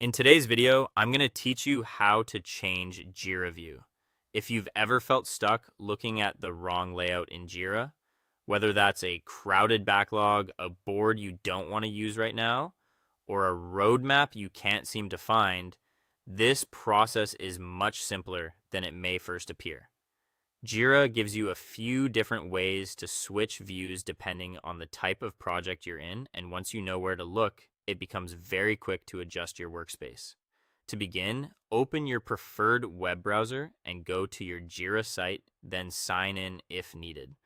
In today's video, I'm going to teach you how to change Jira View. If you've ever felt stuck looking at the wrong layout in Jira, whether that's a crowded backlog, a board you don't want to use right now, or a roadmap you can't seem to find, this process is much simpler than it may first appear. Jira gives you a few different ways to switch views depending on the type of project you're in, and once you know where to look, it becomes very quick to adjust your workspace. To begin, open your preferred web browser and go to your Jira site, then sign in if needed.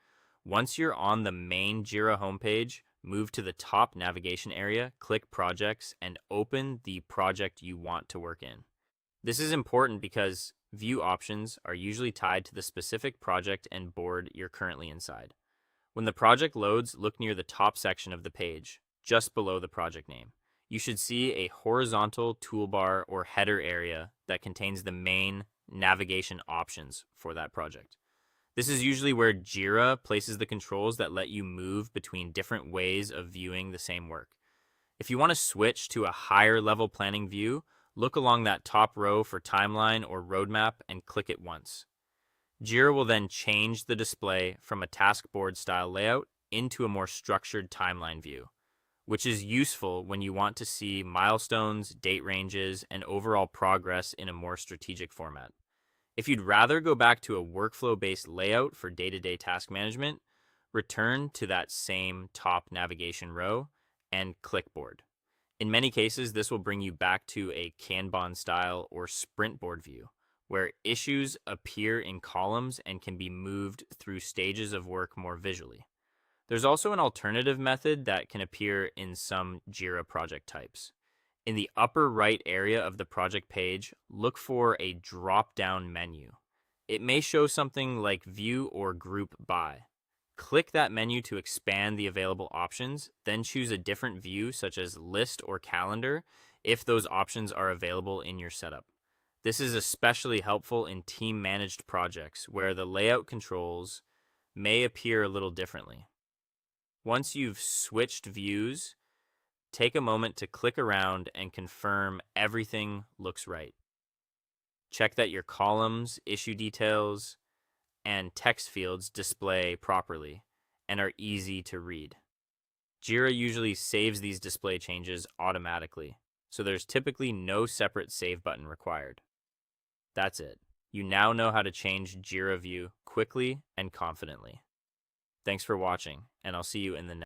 Once you're on the main Jira homepage, move to the top navigation area, click Projects, and open the project you want to work in. This is important because view options are usually tied to the specific project and board you're currently inside. When the project loads, look near the top section of the page, just below the project name. You should see a horizontal toolbar or header area that contains the main navigation options for that project. This is usually where Jira places the controls that let you move between different ways of viewing the same work. If you want to switch to a higher level planning view, look along that top row for timeline or roadmap and click it once. Jira will then change the display from a task board style layout into a more structured timeline view, which is useful when you want to see milestones, date ranges, and overall progress in a more strategic format. If you'd rather go back to a workflow-based layout for day-to-day task management, return to that same top navigation row and clipboard. In many cases, this will bring you back to a Kanban style or sprint board view, where issues appear in columns and can be moved through stages of work more visually. There's also an alternative method that can appear in some Jira project types. In the upper right area of the project page, look for a drop-down menu. It may show something like View or Group By. Click that menu to expand the available options, then choose a different view such as List or Calendar if those options are available in your setup. This is especially helpful in team-managed projects where the layout controls may appear a little differently. Once you've switched views, take a moment to click around and confirm everything looks right. Check that your columns, issue details, and text fields display properly and are easy to read. Jira usually saves these display changes automatically, so there's typically no separate save button required. That's it. You now know how to change Jira View quickly and confidently. Thanks for watching, and I'll see you in the next